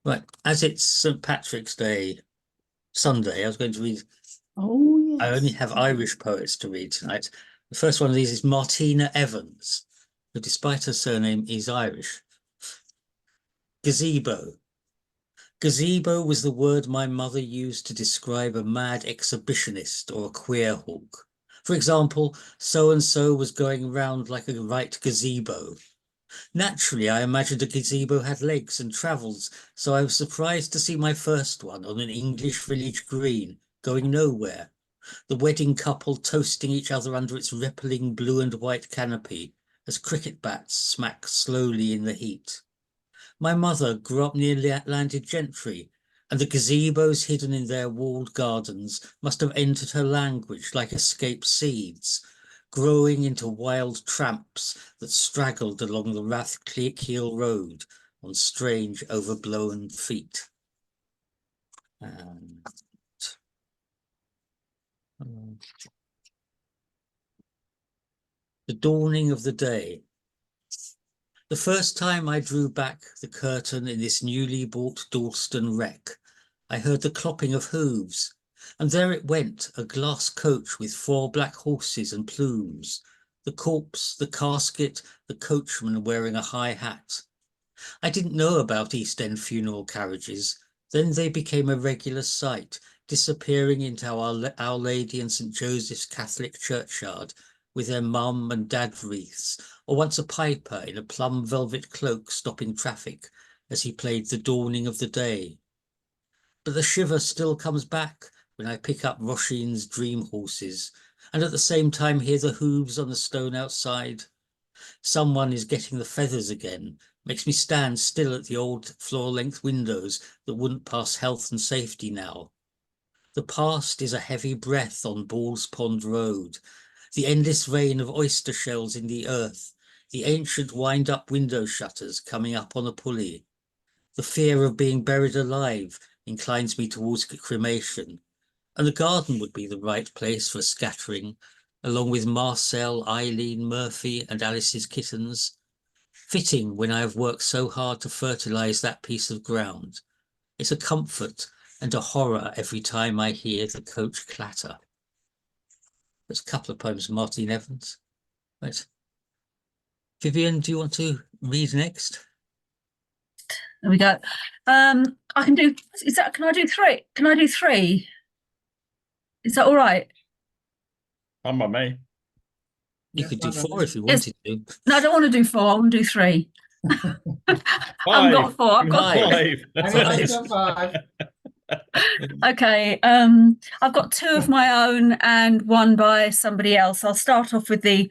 Right, as it's St. Patrick's Day Sunday, I was going to read. Oh, I only yes. have Irish poets to read tonight. The first one of these is Martina Evans, who, despite her surname, is Irish. Gazebo. Gazebo was the word my mother used to describe a mad exhibitionist or a queer hawk. For example, so and so was going round like a right gazebo. Naturally, I imagined a gazebo had legs and travels, so I was surprised to see my first one on an English village green, going nowhere. The wedding couple toasting each other under its rippling blue and white canopy as cricket bats smack slowly in the heat. My mother grew up near landed gentry, and the gazebos hidden in their walled gardens must have entered her language like escaped seeds, growing into wild tramps that straggled along the Rathkeel Road on strange overblown feet. And, um, the dawning of the day. The first time I drew back the curtain in this newly bought Dalston wreck, I heard the clopping of hooves, and there it went, a glass coach with 4 black horses and plumes, the corpse, the casket, the coachman wearing a high hat. I didn't know about East End funeral carriages. Then they became a regular sight, disappearing into Our Lady and St. Joseph's Catholic churchyard with their mum and dad wreaths, or once a piper in a plum velvet cloak stopping traffic as he played the dawning of the day. But the shiver still comes back when I pick up Roisin's dream horses, and at the same time hear the hooves on the stone outside. Someone is getting the feathers again. Makes me stand still at the old floor-length windows that wouldn't pass health and safety now. The past is a heavy breath on Ball's Pond Road, the endless rain of oyster shells in the earth, the ancient wind-up window shutters coming up on a pulley. The fear of being buried alive inclines me towards cremation, and the garden would be the right place for scattering, along with Marcel, Eileen, Murphy, and Alice's kittens. Fitting when I have worked so hard to fertilize that piece of ground. It's a comfort and a horror every time I hear the coach clatter. There's a couple of poems from Martin Evans. Right. Vivian, do you want to read next? There we go. I can do, is that, can I do three? Can I do three? Is that all right? On my me. You could do 4 if you Yes. wanted to. No, I don't want to do 4. I want to do 3. I haven't got 4. I've got 3. Five. Okay. I've got 2 of my own and 1 by somebody else. I'll start off with the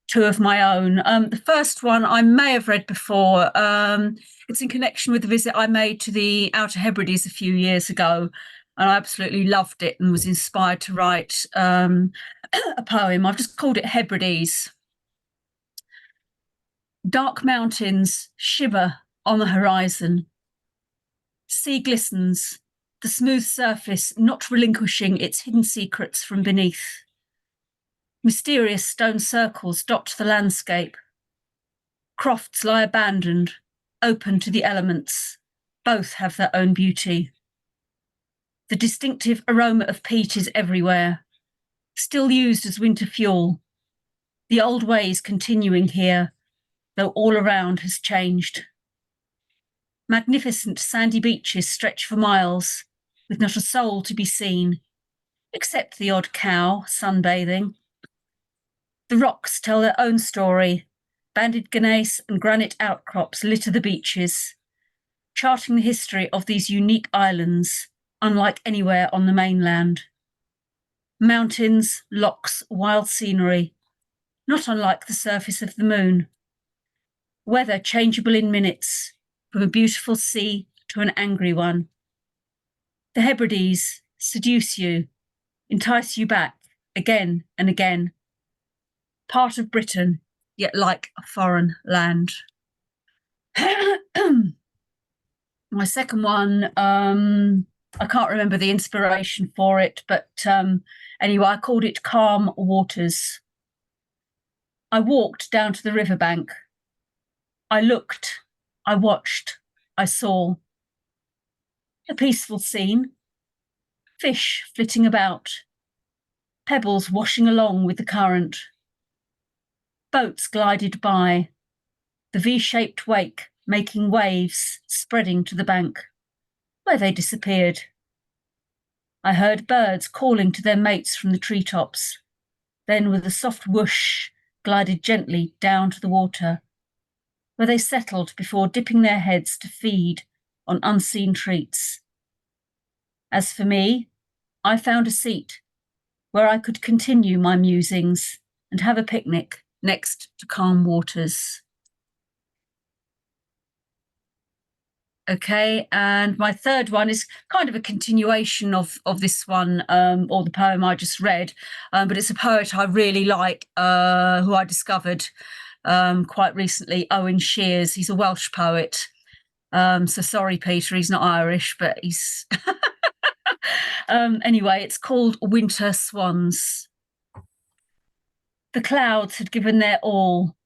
2 of my own. The first one I may have read before. It's in connection with the visit I made to the Outer Hebrides a few years ago, and I absolutely loved it and was inspired to write a poem. I've just called it Hebrides. Dark mountains shiver on the horizon. Sea glistens, the smooth surface not relinquishing its hidden secrets from beneath. Mysterious stone circles dot the landscape. Crofts lie abandoned, open to the elements. Both have their own beauty. The distinctive aroma of peat is everywhere, still used as winter fuel. The old ways continuing here, though all around has changed. Magnificent sandy beaches stretch for miles, with not a soul to be seen, except the odd cow sunbathing. The rocks tell their own story. Banded gneiss and granite outcrops litter the beaches, charting the history of these unique islands, unlike anywhere on the mainland. Mountains, lochs, wild scenery, not unlike the surface of the moon. Weather changeable in minutes, from a beautiful sea to an angry one. The Hebrides seduce you, entice you back again and again. Part of Britain, yet like a foreign land. My second one, I can't remember the inspiration for it, but anyway, I called it Calm Waters. I walked down to the riverbank. I looked, I watched, I saw. A peaceful scene. Fish flitting about. Pebbles washing along with the current. Boats glided by. The V-shaped wake making waves spreading to the bank, where they disappeared. I heard birds calling to their mates from the treetops, then with a soft whoosh glided gently down to the water, where they settled before dipping their heads to feed on unseen treats. As for me, I found a seat where I could continue my musings and have a picnic next to calm waters. Okay, and my third one is kind of a continuation of this one, or the poem I just read, but it's a poet I really like, who I discovered quite recently, Owen Shears. He's a Welsh poet. So sorry, Peter, he's not Irish, but he's... Anyway, it's called Winter Swans. The clouds had given their all.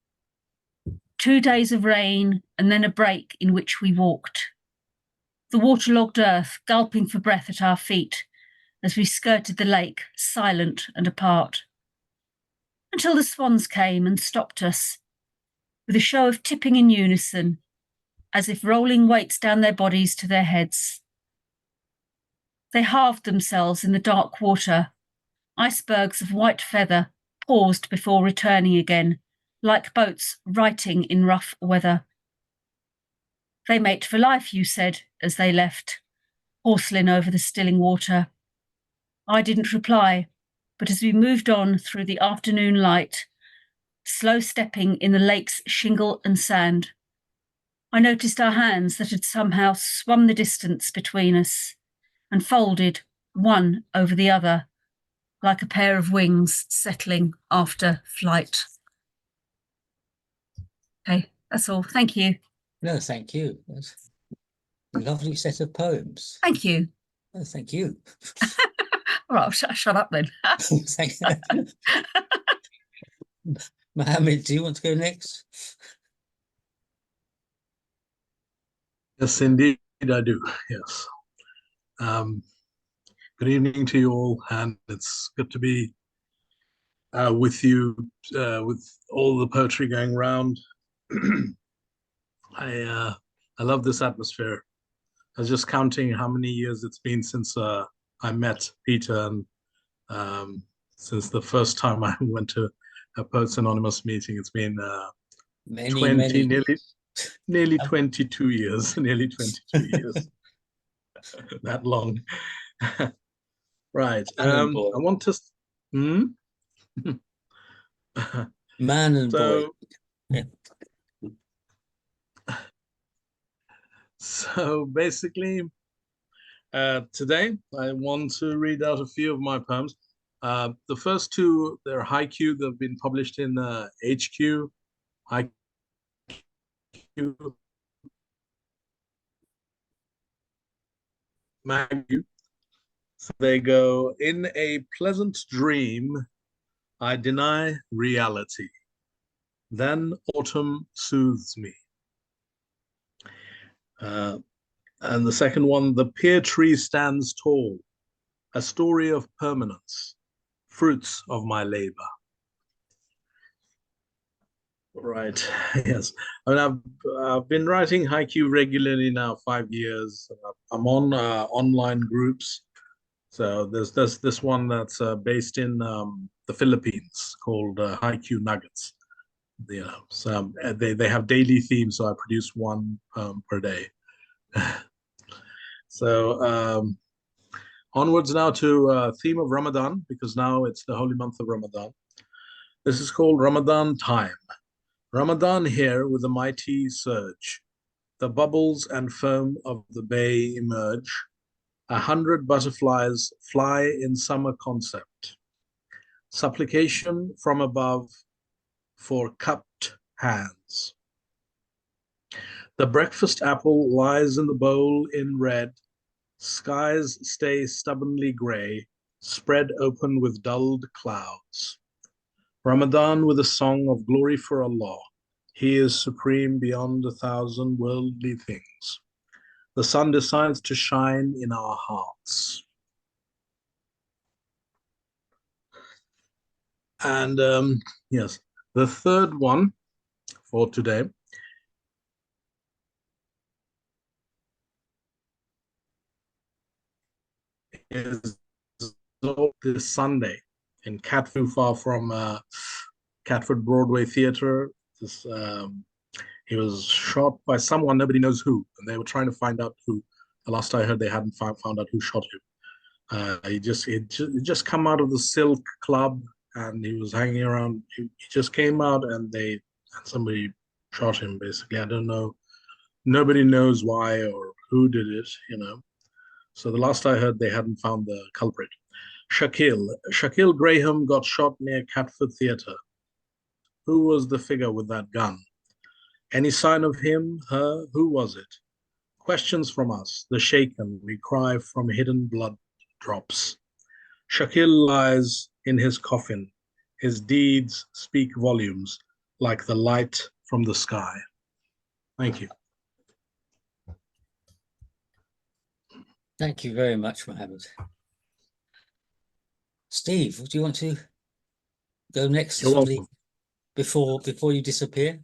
2 days of rain and then a break in which we walked. The waterlogged earth gulping for breath at our feet as we skirted the lake, silent and apart. Until the swans came and stopped us, with a show of tipping in unison, as if rolling weights down their bodies to their heads. They halved themselves in the dark water. Icebergs of white feather paused before returning again, like boats righting in rough weather. They mate for life, you said, as they left, porcelain over the stilling water. I didn't reply, but as we moved on through the afternoon light, slow stepping in the lake's shingle and sand, I noticed our hands that had somehow swum the distance between us and folded one over the other, like a pair of wings settling after flight. Okay, that's all. Thank you. No, thank you. That's a lovely set of poems. Thank you. Oh, thank you. All right, I'll shut up then. Thank Mohammed, do you want to go next? Yes, indeed, I do. Yes. Good evening to you all, and it's good to be with you, with all the poetry going around. I love this atmosphere. I was just counting how many years it's been since I met Peter, and since the first time I went to a Poets Anonymous meeting, it's been Many. nearly 22 years, nearly 22 years. That long. Right. I want to. Man and boy. Yeah. So basically, today I want to read out a few of my poems. The first two, they're haiku. They've been published in HQ, haiku magazine. So they go, in a pleasant dream, I deny reality. Then autumn soothes me. And the second one, the pear tree stands tall, a story of permanence, fruits of my labor. Right, yes. I mean, I've been writing haiku regularly now 5 years. I'm on online groups. So there's this one that's based in the Philippines called Haiku Nuggets. You know, so they have daily themes, so I produce one per day. So onwards now to theme of Ramadan, because now it's the holy month of Ramadan. This is called Ramadan Time. Ramadan here with a mighty surge. The bubbles and foam of the bay emerge. 100 butterflies fly in summer concept. Supplication from above for cupped hands. The breakfast apple lies in the bowl in red. Skies stay stubbornly grey, spread open with dulled clouds. Ramadan with a song of glory for Allah. He is supreme beyond 1,000 worldly things. the sun decides to shine in our hearts. And yes, the third one for today is this Sunday in Catford, far from Catford Broadway Theatre. He was shot by someone, nobody knows who, and they were trying to find out who. The last I heard, they hadn't found out who shot him. He just come out of the Silk Club, and he was hanging around. He just came out, and somebody shot him. Basically, I don't know. Nobody knows why or who did it. So the last I heard, they hadn't found the culprit. Shaquille Graham got shot near Catford Theatre. Who was the figure with that gun? Any sign of him, her? Who was it? Questions from us, the shaken, we cry from hidden blood drops. Shaquille lies in his coffin. His deeds speak volumes like the light from the sky. Thank you. Thank you very much, Mohammed. Steve, do you want to go next before you disappear?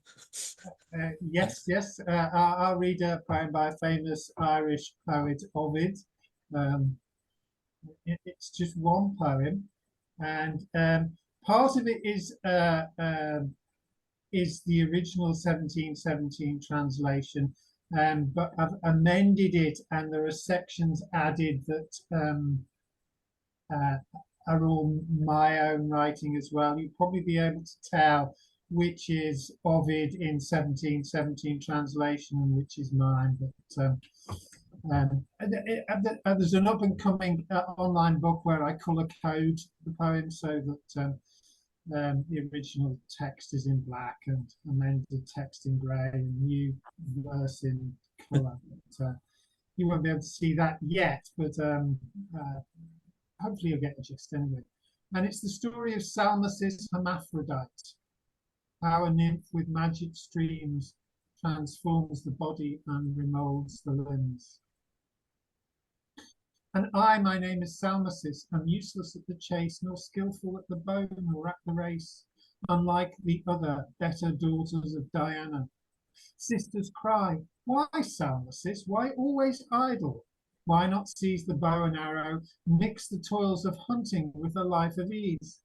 Yes. I'll read a poem by a famous Irish poet, Ovid. It's just one poem, and part of it is the original 1717 translation, but I've amended it, and there are sections added that are all my own writing as well. You'll probably be able to tell which is Ovid in 1717 translation and which is mine. But there's an up-and-coming online book where I colour code the poem so that the original text is in black and amended text in grey and new verse in colour. But you won't be able to see that yet, but hopefully you'll get the gist anyway. And it's the story of Salmacis Hermaphrodite, how a nymph with magic streams transforms the body and remolds the limbs. And I, my name is Salmacis, am useless at the chase, nor skillful at the bow, nor at the race, unlike the other better daughters of Diana. Sisters cry, why Salmacis, why always idle? Why not seize the bow and arrow, mix the toils of hunting with a life of ease?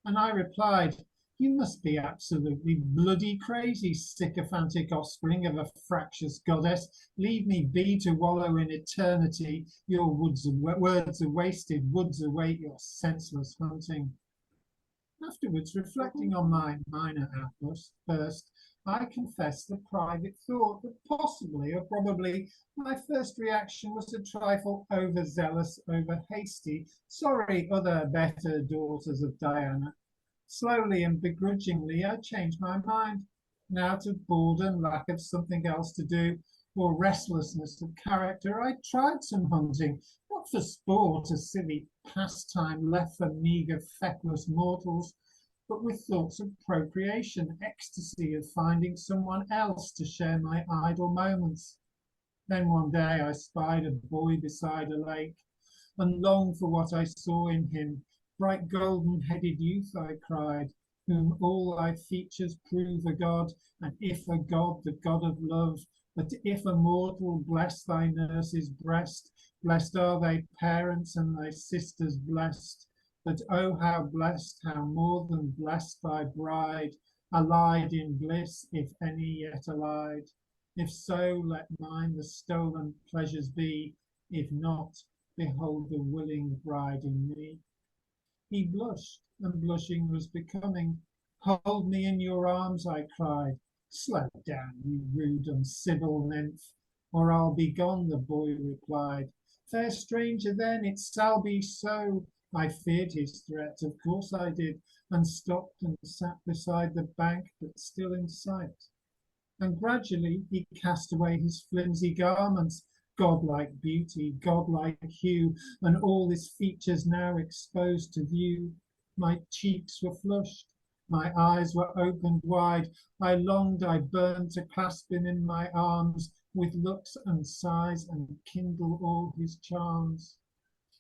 And I replied, you must be absolutely bloody crazy, sycophantic offspring of a fractious goddess. Leave me be to wallow in eternity. Your words are wasted, woods await your senseless hunting. Afterwards, reflecting on my minor outburst, I confess the private thought that possibly or probably my first reaction was a trifle overzealous, over hasty. Sorry, other better daughters of Diana. Slowly and begrudgingly, I changed my mind. Now, to boredom, lack of something else to do, or restlessness of character, I tried some hunting, not for sport, a silly pastime left for meagre, feckless mortals, but with thoughts of procreation, ecstasy of finding someone else to share my idle moments. Then one day I spied a boy beside a lake, and longed for what I saw in him. Bright golden-headed youth, I cried, whom all thy features prove a god, and if a god, the god of love. But if a mortal, bless thy nurse's breast, blessed are thy parents and thy sisters blessed. But oh, how blessed, how more than blessed thy bride, allied in bliss, if any yet allied. If so, let mine the stolen pleasures be, if not, behold the willing bride in me. He blushed, and blushing was becoming. Hold me in your arms, I cried. Slow down, you rude uncivil nymph, or I'll be gone, the boy replied. Fair stranger, then it shall be so. I feared his threat, of course I did, and stopped and sat beside the bank, but still in sight. And gradually he cast away his flimsy garments, godlike beauty, godlike hue, and all his features now exposed to view. My cheeks were flushed, my eyes were opened wide. I longed, I burned to clasp him in my arms, with looks and sighs and kindle all his charms.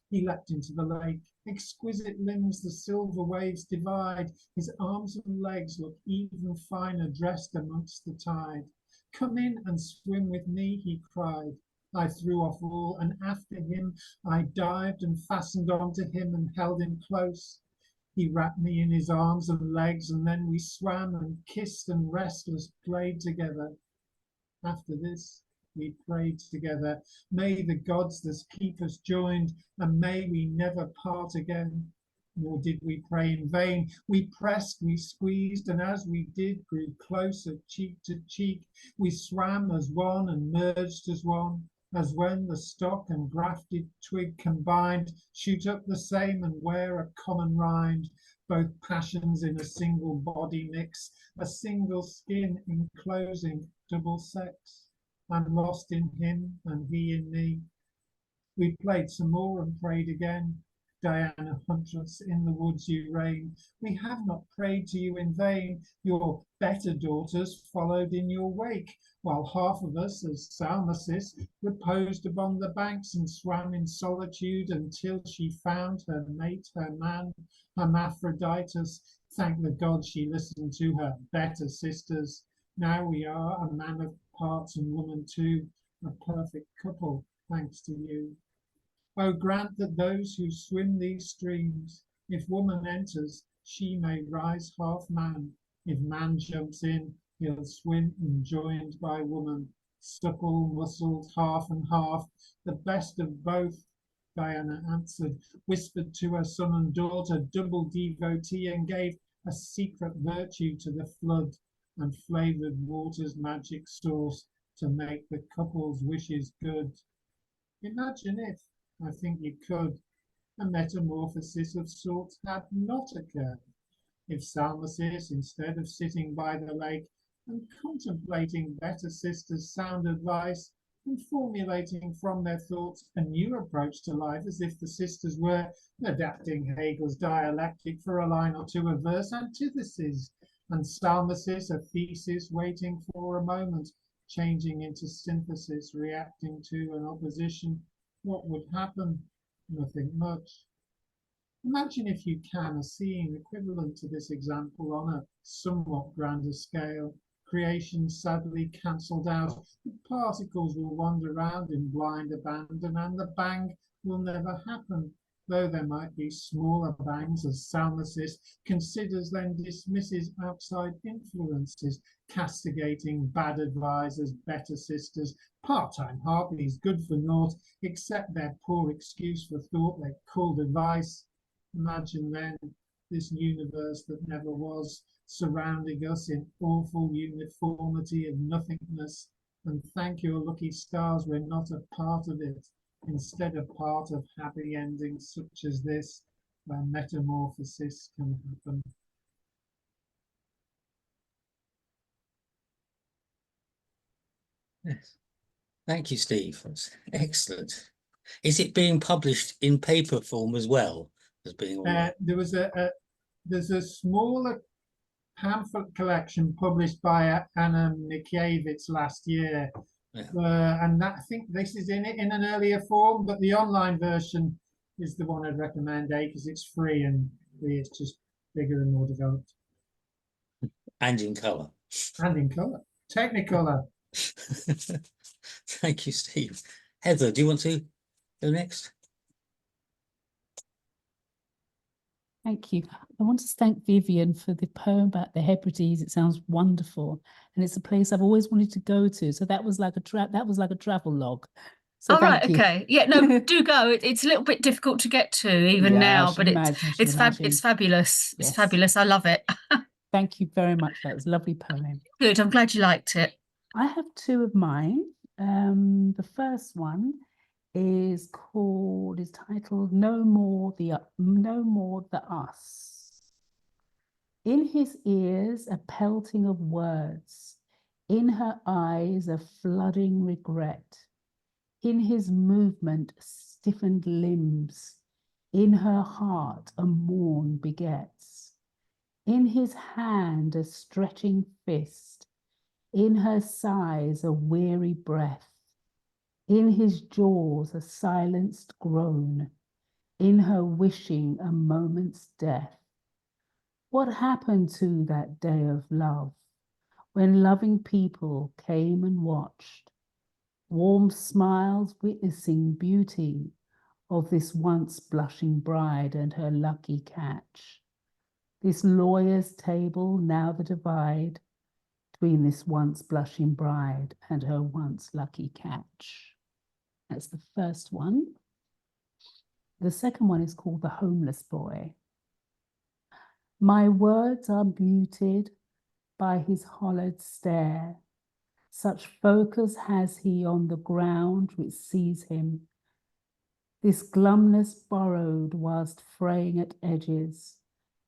He leapt into the lake, exquisite limbs the silver waves divide, his arms and legs look even finer dressed amongst the tide. Come in and swim with me, he cried. I threw off all, and after him I dived and fastened onto him and held him close. He wrapped me in his arms and legs, and then we swam and kissed and restless played together. After this, we prayed together. May the gods thus keep us joined, and may we never part again. Nor did we pray in vain. We pressed, we squeezed, and as we did, grew closer cheek to cheek. We swam as one and merged as one, as when the stock and grafted twig combined shoot up the same and wear a common rind. Both passions in a single body mix, a single skin enclosing double sex. I'm lost in him and he in me. We played some more and prayed again. Diana Huntress, in the woods you reign. We have not prayed to you in vain. Your better daughters followed in your wake, while half of us, as Salmacis, reposed upon the banks and swam in solitude until she found her mate, her man, Hermaphroditus. Thank the gods she listened to her better sisters. Now we are a man of parts and woman too, a perfect couple, thanks to you. Oh, grant that those who swim these streams, if woman enters, she may rise half man. If man jumps in, he'll swim enjoined by woman. Supple, muscled, half and half, the best of both, Diana answered, whispered to her son and daughter, double devotee, and gave a secret virtue to the flood, and flavoured water's magic source to make the couple's wishes good. Imagine if, I think you could, a metamorphosis of sorts had not occurred. If Salmacis, instead of sitting by the lake and contemplating better sisters' sound advice and formulating from their thoughts a new approach to life, as if the sisters were adapting Hegel's dialectic for a line or two of verse antitheses, and Salmacis a thesis waiting for a moment, changing into synthesis, reacting to an opposition, what would happen? Nothing much. Imagine, if you can, a scene equivalent to this example on a somewhat grander scale. Creation sadly cancelled out. The particles will wander around in blind abandon, and the bang will never happen, though there might be smaller bangs, as Salmacis considers, then dismisses outside influences, castigating bad advisors, better sisters, part-time harpies, good for naught, except their poor excuse for thought they called advice. Imagine then this universe that never was, surrounding us in awful uniformity of nothingness, and thank your lucky stars we're not a part of it, instead of part of happy endings such as this, where metamorphosis can happen. Yes. Thank you, Steve. That's excellent. Is it being published in paper form as well as being online? There's a smaller pamphlet collection published by Anna Mikiewicz last year, Yeah. and that, I think this is in an earlier form, but the online version is the one I'd recommend, because it's free and it's just bigger and more developed. And in colour. And in colour. Technicolor. Thank you, Steve. Heather, do you want to go next? Thank you. I want to thank Vivian for the poem about the Hebrides. It sounds wonderful, and it's a place I've always wanted to go to. So that was like a travel log. So All right, thank you. okay. Yeah, no, do go. It's a little bit difficult to get to even Yeah, I now, should but imagine, it's fabulous. It's Yes. fabulous. I love it. Thank you very much. That was a lovely poem. Good. I'm glad you liked it. I have two of mine. The first one is titled No More the Us. In his ears a pelting of words, in her eyes a flooding regret, in his movement stiffened limbs, in her heart a mourn begets, in his hand a stretching fist, in her sighs a weary breath, in his jaws a silenced groan, in her wishing a moment's death. What happened to that day of love, when loving people came and watched, warm smiles witnessing beauty of this once blushing bride and her lucky catch? This lawyer's table now the divide between this once blushing bride and her once lucky catch. That's the first one. The second one is called The Homeless Boy. My words are muted by his hollowed stare. Such focus has he on the ground which sees him. This glumness borrowed whilst fraying at edges.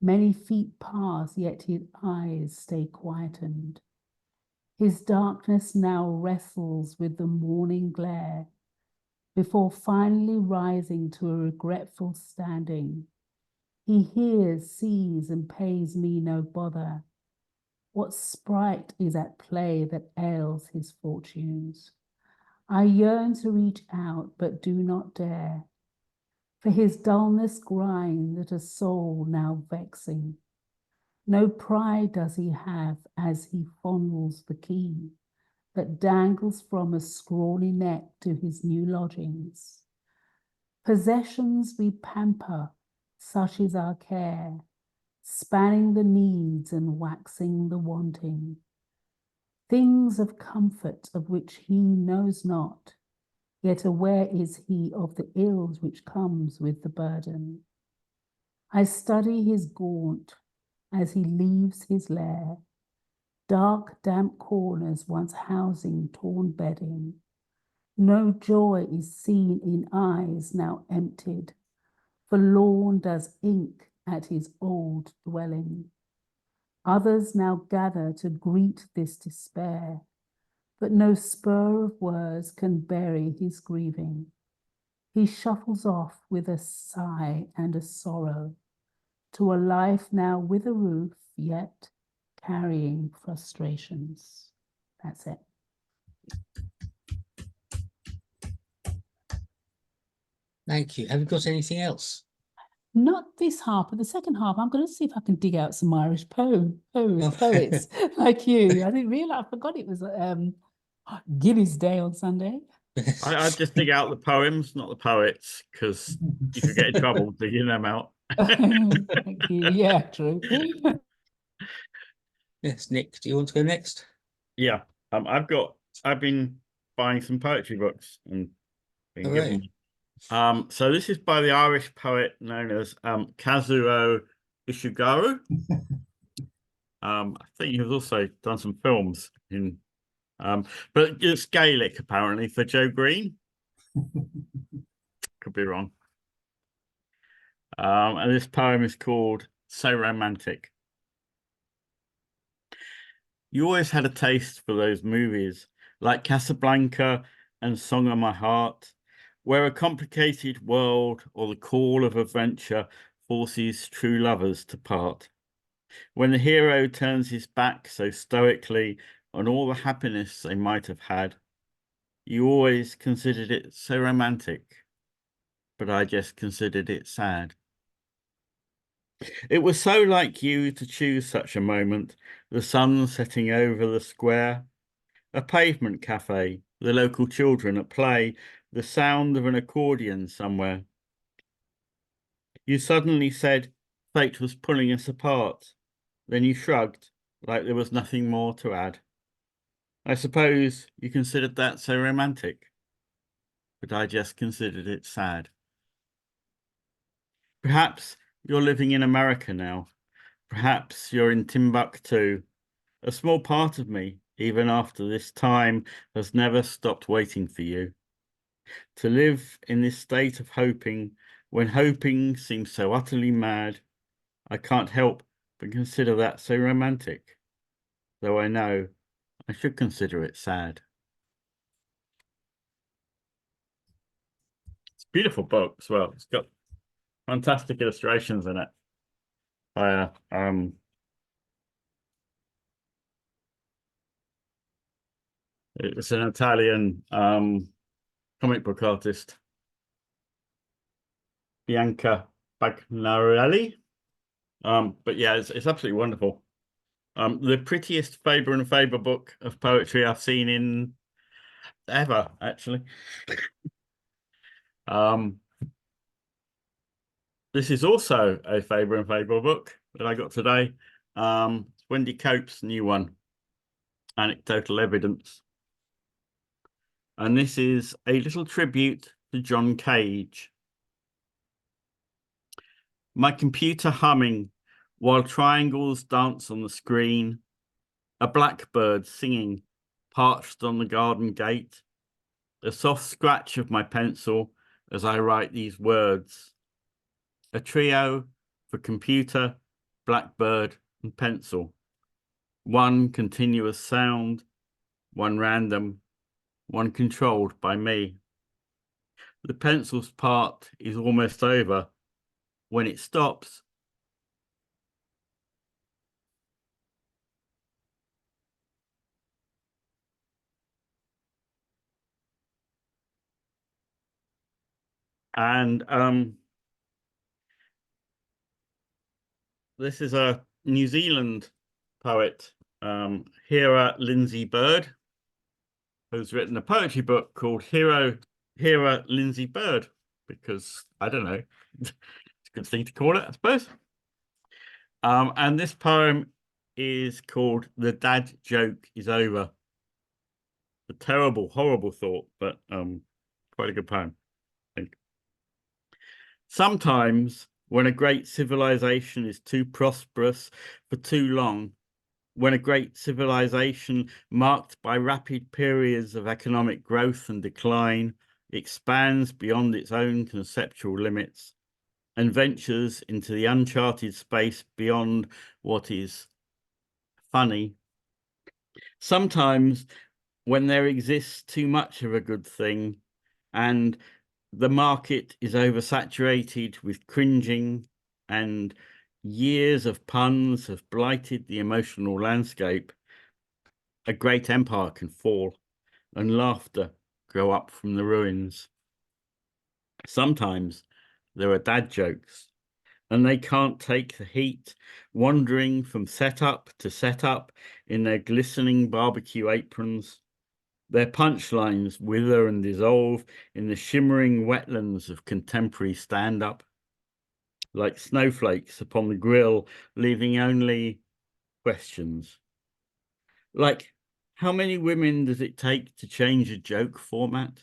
Many feet pass, yet his eyes stay quietened. His darkness now wrestles with the morning glare, before finally rising to a regretful standing. He hears, sees, and pays me no bother. What sprite is at play that ails his fortunes? I yearn to reach out, but do not dare. For his dullness grinds at a soul now vexing. No pride does he have as he fondles the key that dangles from a scrawny neck to his new lodgings. Possessions we pamper, such is our care, spanning the needs and waxing the wanting. Things of comfort of which he knows not, yet aware is he of the ills which comes with the burden. I study his gaunt as he leaves his lair, dark, damp corners once housing torn bedding. No joy is seen in eyes now emptied, forlorn does ink at his old dwelling. Others now gather to greet this despair, but no spur of words can bury his grieving. He shuffles off with a sigh and a sorrow to a life now with a roof, yet carrying frustrations. That's it. Thank you. Have you got anything else? Not this half, but the second half, I'm going to see if I can dig out some Irish poets like you. I didn't realize, I forgot it was Guinness Day on Sunday. I'd just dig out the poems, not the poets, because you could get in trouble digging them out. Thank you. Yeah, true. Yes, Nick, do you want to go next? Yeah, I've been buying some poetry books and been given. So this is by the Irish poet known as Kazuo Ishiguro. I think he's also done some films in, but it's Gaelic apparently for Joe Green. Could be wrong. And this poem is called So Romantic. You always had a taste for those movies like Casablanca and Song of My Heart, where a complicated world or the call of adventure forces true lovers to part. When the hero turns his back so stoically on all the happiness they might have had, you always considered it so romantic, but I just considered it sad. It was so like you to choose such a moment, the sun setting over the square, a pavement cafe, the local children at play, the sound of an accordion somewhere. You suddenly said fate was pulling us apart. Then you shrugged like there was nothing more to add. I suppose you considered that so romantic, but I just considered it sad. Perhaps you're living in America now. Perhaps you're in Timbuktu. A small part of me, even after this time, has never stopped waiting for you. To live in this state of hoping, when hoping seems so utterly mad, I can't help but consider that so romantic, though I know I should consider it sad. It's a beautiful book as well. It's got fantastic illustrations in it. It's an Italian comic book artist, Bianca Bagnarelli. But yeah, it's absolutely wonderful. The prettiest Faber and Faber book of poetry I've seen in ever, actually. This is also a Faber and Faber book that I got today. Wendy Cope's new one, Anecdotal Evidence. And this is a little tribute to John Cage. My computer humming while triangles dance on the screen, a blackbird singing parched on the garden gate, a soft scratch of my pencil as I write these words. A trio for computer, blackbird, and pencil. One continuous sound, one random, one controlled by me. The pencil's part is almost over. When it stops, and this is a New Zealand poet, Hera Lindsay Bird, who's written a poetry book called Hera Lindsay Bird, because I don't know, it's a good thing to call it, I suppose. And this poem is called The Dad Joke is Over. A terrible, horrible thought, but quite a good poem, I think. Sometimes when a great civilization is too prosperous for too long, when a great civilization marked by rapid periods of economic growth and decline expands beyond its own conceptual limits and ventures into the uncharted space beyond what is funny. Sometimes when there exists too much of a good thing and the market is oversaturated with cringing and years of puns have blighted the emotional landscape, a great empire can fall and laughter grow up from the ruins. Sometimes there are dad jokes and they can't take the heat, wandering from setup to setup in their glistening barbecue aprons. Their punchlines wither and dissolve in the shimmering wetlands of contemporary stand-up, like snowflakes upon the grill, leaving only questions. Like, how many women does it take to change a joke format?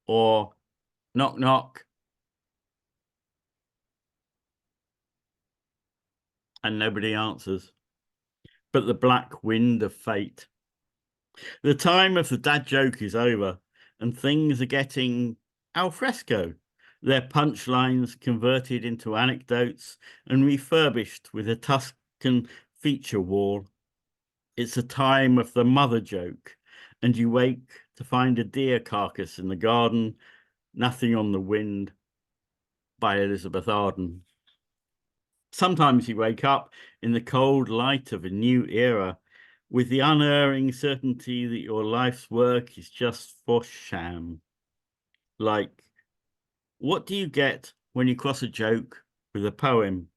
Or knock, knock, and nobody answers. But the black wind of fate. The time of the dad joke is over, and things are getting al fresco. Their punchlines converted into anecdotes and refurbished with a Tuscan feature wall. It's a time of the mother joke, and you wake to find a deer carcass in the garden, Nothing on the Wind by Elizabeth Arden. Sometimes you wake up in the cold light of a new era with the unerring certainty that your life's work is just for sham. Like, what do you get when you cross a joke with a poem?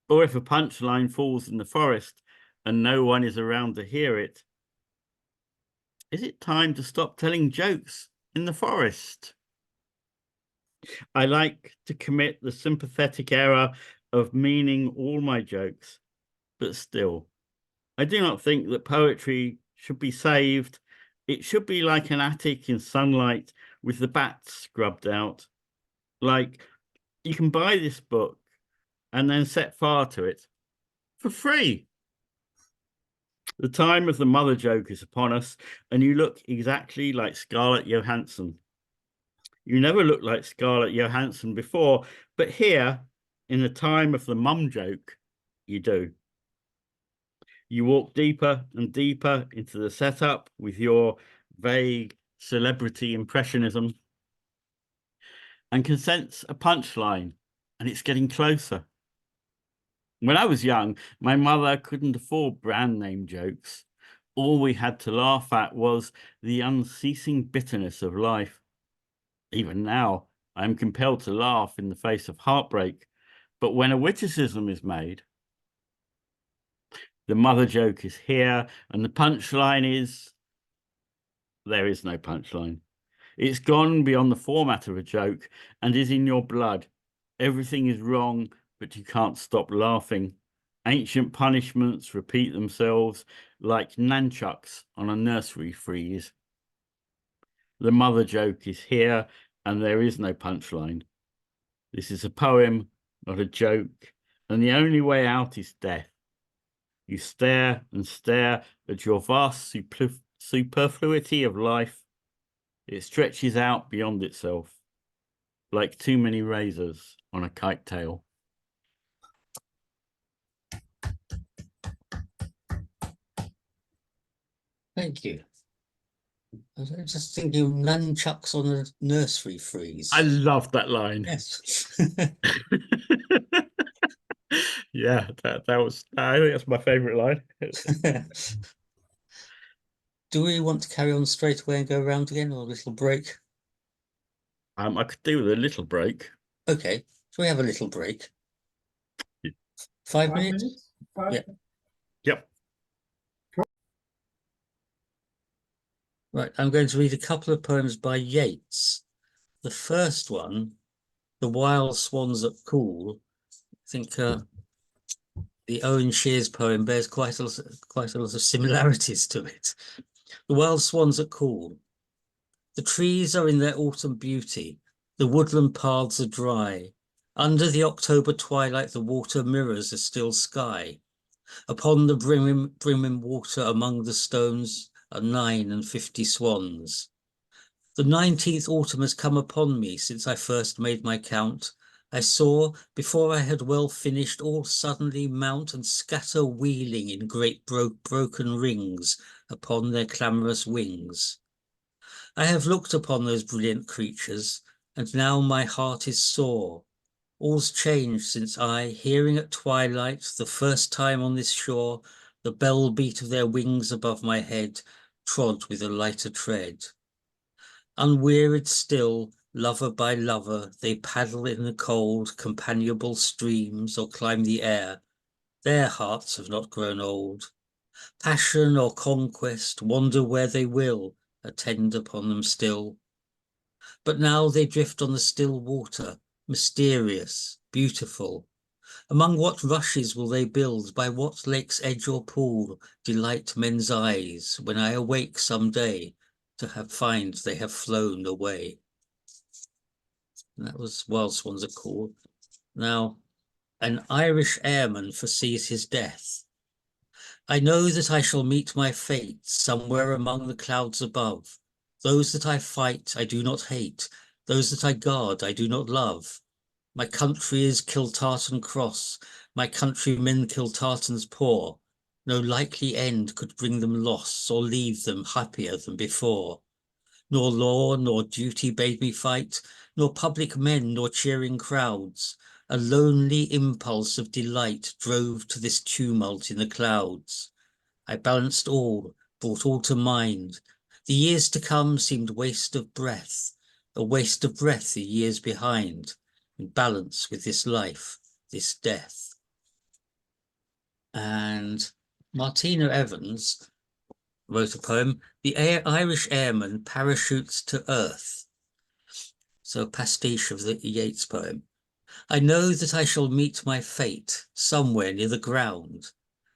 Or if a punchline falls in the forest and no one is around to hear it, is it time to stop telling jokes in the forest? I like to commit the sympathetic error of meaning all my jokes, but still, I do not think that poetry should be saved. It should be like an attic in sunlight with the bats scrubbed out. Like, you can buy this book and then set fire to it for free. The time of the mother joke is upon us, and you look exactly like Scarlett Johansson. You never looked like Scarlett Johansson before, but here, in the time of the mum joke, you do. You walk deeper and deeper into the setup with your vague celebrity impressionism and can sense a punchline, and it's getting closer. When I was young, my mother couldn't afford brand name jokes. All we had to laugh at was the unceasing bitterness of life. Even now, I am compelled to laugh in the face of heartbreak, but when a witticism is made, the mother joke is here, and the punchline is, there is no punchline. It's gone beyond the format of a joke and is in your blood. Everything is wrong, but you can't stop laughing. Ancient punishments repeat themselves like nunchucks on a nursery frieze. The mother joke is here, and there is no punchline. This is a poem, not a joke, and the only way out is death. You stare and stare at your vast superfluity of life. It stretches out beyond itself, like too many razors on a kite tail. Thank you. I was just thinking of nunchucks on a nursery freeze. I love that line. Yes. Yeah, that was, I think that's my favorite line. Do we want to carry on straight away and go around again, or a little break? I could do with a little break. Okay, so we have a little break. Yeah. 5 5 minutes? minutes? Five? Yeah. Yep. Right, I'm going to read a couple of poems by Yeats. The first one, The Wild Swans at Cool, I think the Owen Shears poem bears quite a lot of similarities to it. The Wild Swans at Cool. The trees are in their autumn beauty. The woodland paths are dry. Under the October twilight, the water mirrors a still sky. Upon the brimming water among the stones are 59 swans. The 19th autumn has come upon me since I first made my count. I saw, before I had well finished, all suddenly mount and scatter wheeling in great broken rings upon their clamorous wings. I have looked upon those brilliant creatures, and now my heart is sore. All's changed since I, hearing at twilight, the first time on this shore, the bell beat of their wings above my head, trod with a lighter tread. Unwearied still, lover by lover, they paddle in the cold, companionable streams or climb the air. Their hearts have not grown old. Passion or conquest, wander where they will, attend upon them still. But now they drift on the still water, mysterious, beautiful. Among what rushes will they build, by what lake's edge or pool, delight men's eyes, when I awake some day to find they have flown away? And that was Wild Swans at Cool. Now, an Irish airman foresees his death. I know that I shall meet my fate somewhere among the clouds above. Those that I fight, I do not hate. Those that I guard, I do not love. My country is Kiltartan Cross. My countrymen Kiltartan's poor. No likely end could bring them loss or leave them happier than before. Nor law nor duty bade me fight, nor public men nor cheering crowds. A lonely impulse of delight drove to this tumult in the clouds. I balanced all, brought all to mind. The years to come seemed waste of breath, a waste of breath the years behind, in balance with this life, this death. And Martina Evans wrote a poem, The Irish Airman Parachutes to Earth. So a pastiche of the Yeats poem. I know that I shall meet my fate somewhere near the ground,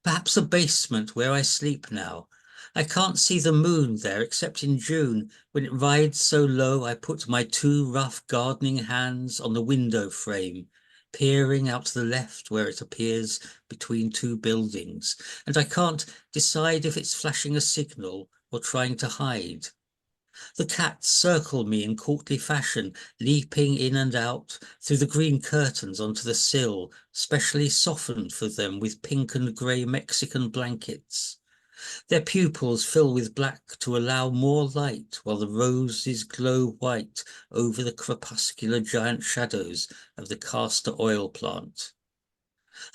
perhaps a basement where I sleep now. I can't see the moon there except in June, when it rides so low I put my 2 rough gardening hands on the window frame, peering out to the left where it appears between 2 buildings, and I can't decide if it's flashing a signal or trying to hide. The cats circle me in courtly fashion, leaping in and out through the green curtains onto the sill, specially softened for them with pink and grey Mexican blankets. Their pupils fill with black to allow more light, while the roses glow white over the crepuscular giant shadows of the castor oil plant.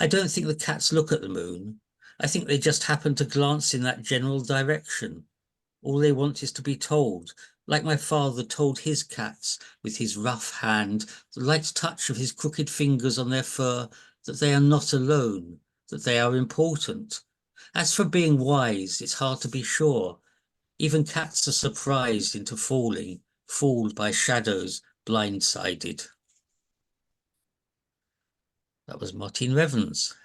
I don't think the cats look at the moon. I think they just happen to glance in that general direction. All they want is to be told, like my father told his cats with his rough hand, the light touch of his crooked fingers on their fur, that they are not alone, that they are important. As for being wise, it's hard to be sure. Even cats are surprised into falling, fooled by shadows, blindsided. That was Martine Revens.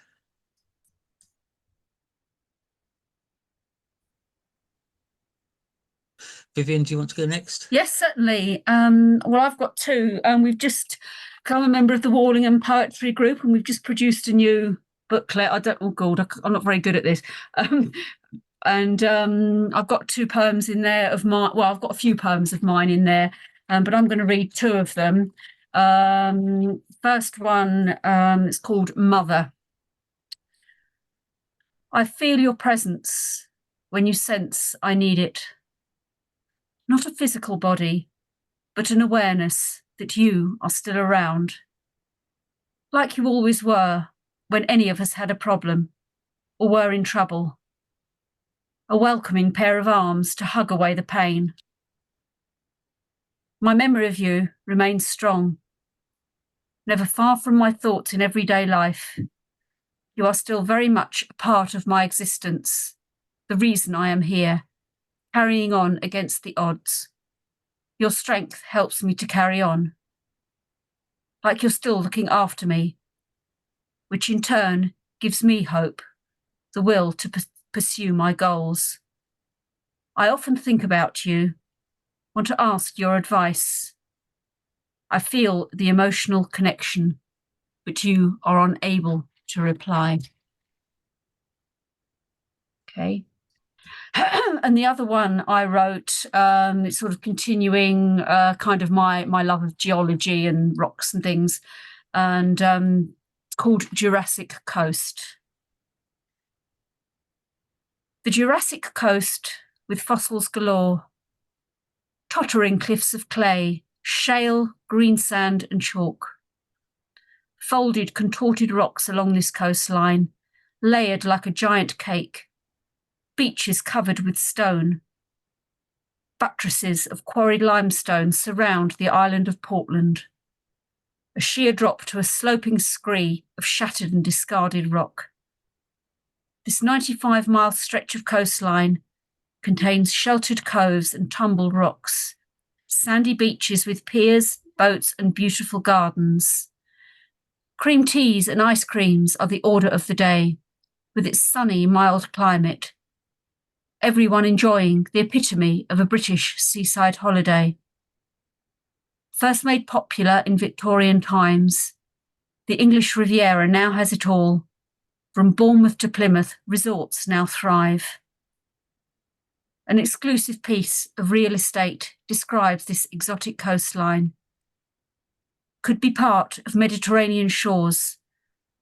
Vivian, do you want to go next? Yes, certainly. Well, I've got two. We've just become a member of the Wallingham Poetry Group, and we've just produced a new booklet. Oh God, I'm not very good at this. And I've got two poems in there of mine. Well, I've got a few poems of mine in there, but I'm going to read two of them. First one, it's called Mother. I feel your presence when you sense I need it. Not a physical body, but an awareness that you are still around. Like you always were when any of us had a problem or were in trouble. A welcoming pair of arms to hug away the pain. My memory of you remains strong, never far from my thoughts in everyday life. You are still very much a part of my existence, the reason I am here, carrying on against the odds. Your strength helps me to carry on, like you're still looking after me, which in turn gives me hope, the will to pursue my goals. I often think about you, want to ask your advice. I feel the emotional connection, but you are unable to reply. Okay. And the other one I wrote, it's sort of continuing kind of my love of geology and rocks and things, and it's called Jurassic Coast. The Jurassic Coast with fossils galore, tottering cliffs of clay, shale, green sand and chalk. Folded, contorted rocks along this coastline, layered like a giant cake. Beaches covered with stone. Buttresses of quarried limestone surround the island of Portland. A sheer drop to a sloping scree of shattered and discarded rock. This 95-mile stretch of coastline contains sheltered coves and tumbled rocks, sandy beaches with piers, boats and beautiful gardens. Cream teas and ice creams are the order of the day, with its sunny, mild climate. Everyone enjoying the epitome of a British seaside holiday. First made popular in Victorian times, the English Riviera now has it all. From Bournemouth to Plymouth, resorts now thrive. An exclusive piece of real estate describes this exotic coastline. Could be part of Mediterranean shores,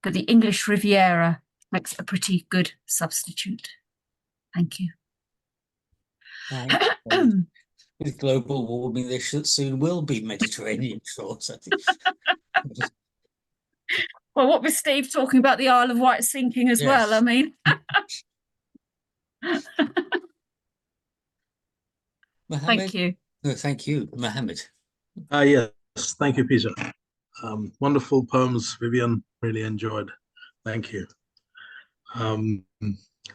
but the English Riviera makes a pretty good substitute. Thank you. With global warming, there soon will be Mediterranean shores, I think. Well, what with Steve talking about the Isle of Wight sinking as well, Yes. I mean. Mohammed? Thank you. No, thank you, Mohammed. Yes, thank you, Peter. Wonderful poems, Vivian. Really enjoyed. Thank you.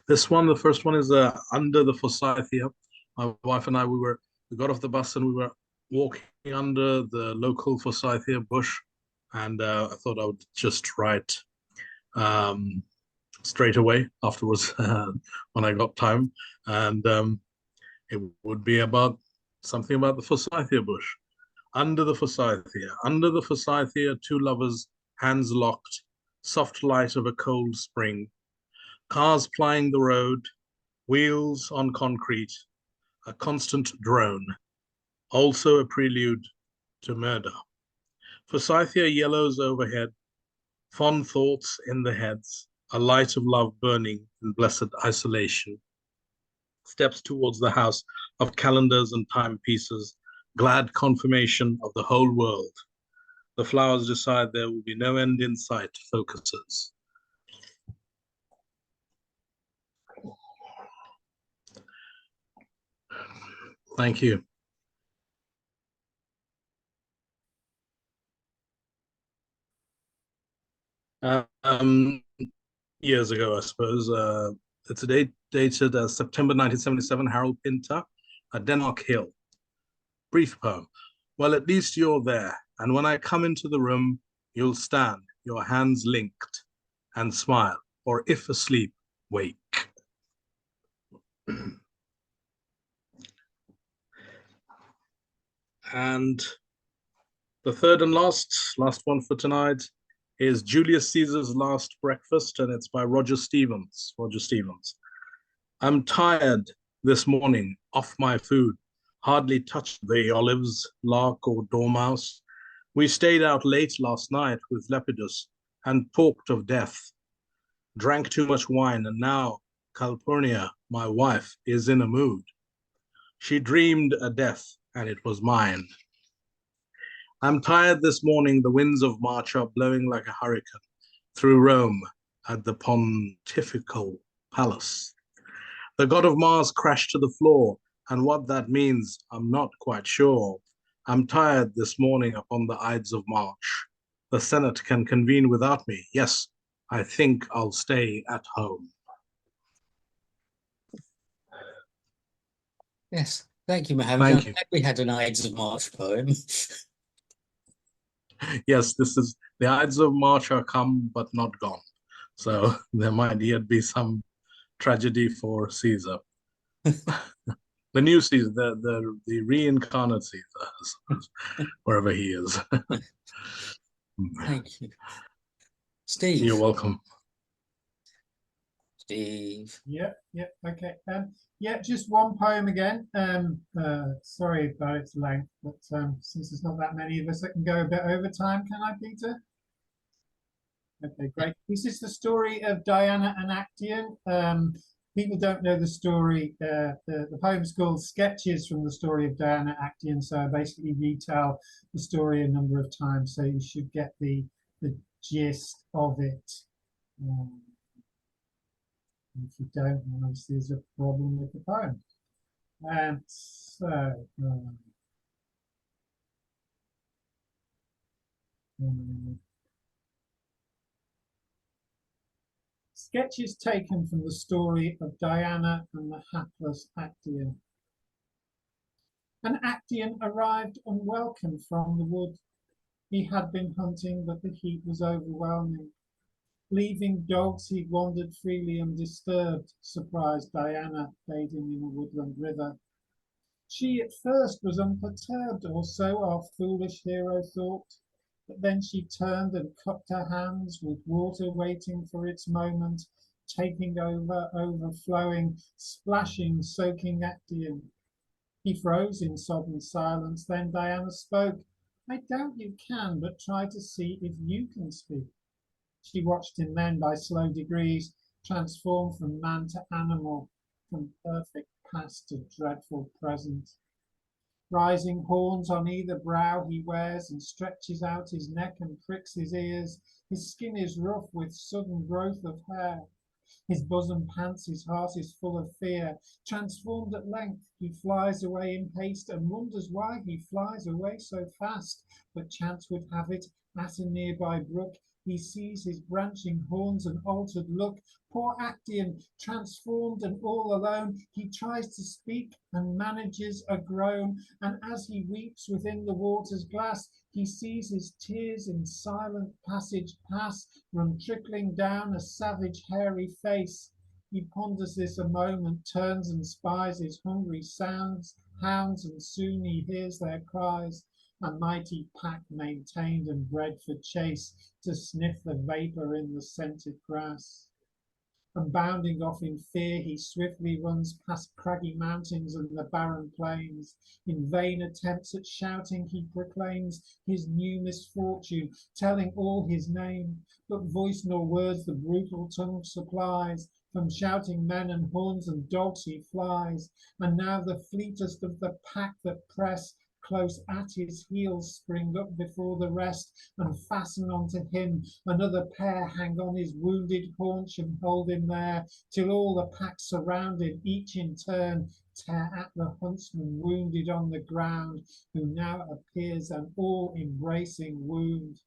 This one, the first one is Under the Forsythia. My wife and I, we got off the bus and we were walking under the local Forsythia bush, and I thought I would just write straight away afterwards when I got time, and it would be about something about the Forsythia bush. Under the Forsythia, two lovers, hands locked, soft light of a cold spring, cars plying the road, wheels on concrete, a constant drone, also a prelude to murder. Forsythia yellows overhead, fond thoughts in the heads, a light of love burning in blessed isolation. Steps towards the house of calendars and timepieces, glad confirmation of the whole world. The flowers decide there will be no end in sight, focuses. Thank you. Years ago, I suppose. It's a date dated September 1977, Harold Pinter, at Denmark Hill. Brief poem. Well, at least you're there, and when I come into the room, you'll stand, your hands linked, and smile, or if asleep, wake. And the third and last one for tonight is Julius Caesar's Last Breakfast, and it's by Roger Stevens. I'm tired this morning, off my food, hardly touched the olives, lark or dormouse. We stayed out late last night with Lepidus and talked of death. Drank too much wine, and now Calpurnia, my wife, is in a mood. She dreamed a death, and it was mine. I'm tired this morning, the winds of March are blowing like a hurricane through Rome at the Pontifical Palace. The god of Mars crashed to the floor, and what that means, I'm not quite sure. I'm tired this morning upon the Ides of March. The Senate can convene without me. Yes, I think I'll stay at home. Yes, thank you, Mohammed. Thank I'm you. glad we had an Ides of March poem. Yes, this is the Ides of March are come but not gone. So there might yet be some tragedy for Caesar. The new Caesar, the reincarnate Caesar, wherever he is. Thank you. Steve. You're welcome. Steve. Yeah, okay. Yeah, just one poem again. Sorry about its length, but since there's not that many of us that can go a bit over time, can I, Peter? Okay, great. This is the story of Diana and Actaeon. People don't know the story. The poem's called Sketches from the Story of Diana Actaeon, so I basically retell the story a number of times, so you should get the gist of it. If you don't, then obviously there's a problem with the poem. And so, sketches taken from the story of Diana and the hapless Actaeon. And Actaeon arrived unwelcome from the wood. He had been hunting, but the heat was overwhelming. Leaving dogs, he wandered freely undisturbed, surprised Diana bathing in a woodland river. She at first was unperturbed, or so our foolish hero thought, but then she turned and cupped her hands with water waiting for its moment, taking over, overflowing, splashing, soaking Actaeon. He froze in sodden silence, then Diana spoke. I doubt you can, but try to see if you can speak. She watched him then by slow degrees, transformed from man to animal, from perfect past to dreadful present. Rising horns on either brow he wears, and stretches out his neck and pricks his ears. His skin is rough with sudden growth of hair. His bosom pants, his heart is full of fear. Transformed at length, he flies away in haste, and wonders why he flies away so fast. But chance would have it, at a nearby brook, he sees his branching horns and altered look. Poor Actaeon, transformed and all alone, he tries to speak and manages a groan. And as he weeps within the water's glass, he sees his tears in silent passage pass, run trickling down a savage hairy face. He ponders this a moment, turns and spies his hungry hounds, and soon he hears their cries. A mighty pack maintained and bred for chase, to sniff the vapour in the scented grass. And bounding off in fear, he swiftly runs past craggy mountains and the barren plains. In vain attempts at shouting, he proclaims his new misfortune, telling all his name. But voice nor words the brutal tongue supplies. From shouting men and horns and dogs he flies. And now the fleetest of the pack that press close at his heels spring up before the rest, and fasten onto him. Another pair hang on his wounded haunch and hold him there, till all the pack surrounded, each in turn, tear at the huntsman wounded on the ground, who now appears an all-embracing wound.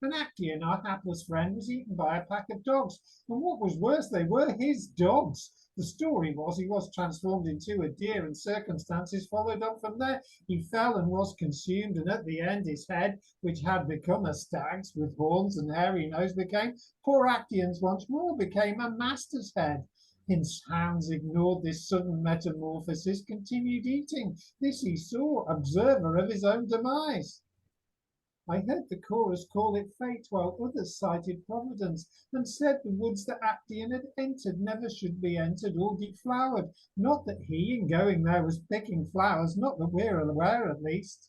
And Actaeon, our hapless friend, was eaten by a pack of dogs, and what was worse, they were his dogs. The story was he was transformed into a deer, and circumstances followed up from there. He fell and was consumed, and at the end his head, which had become a stag's with horns and hairy nose, became poor Actaeon's once more, became a master's head. His hounds ignored this sudden metamorphosis, continued eating. This he saw, observer of his own demise. I heard the chorus call it fate, while others cited providence, and said the woods that Actaeon had entered never should be entered or deflowered. Not that he, in going there, was picking flowers, not that we're aware at least.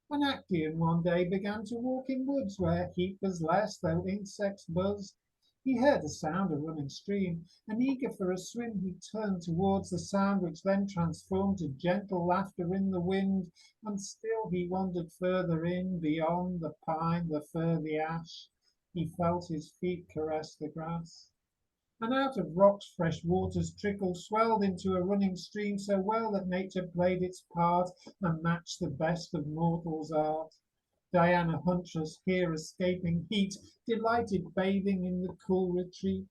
And Actaeon one day began to walk in woods where heat was less, though insects buzzed. He heard a sound, a running stream, and eager for a swim, he turned towards the sound, which then transformed to gentle laughter in the wind. And still he wandered further in, beyond the pine, the fir, the ash. He felt his feet caress the grass. And out of rocks fresh waters trickled, swelled into a running stream, so well that nature played its part and matched the best of mortals' art. Diana huntress, here escaping heat, delighted bathing in the cool retreat.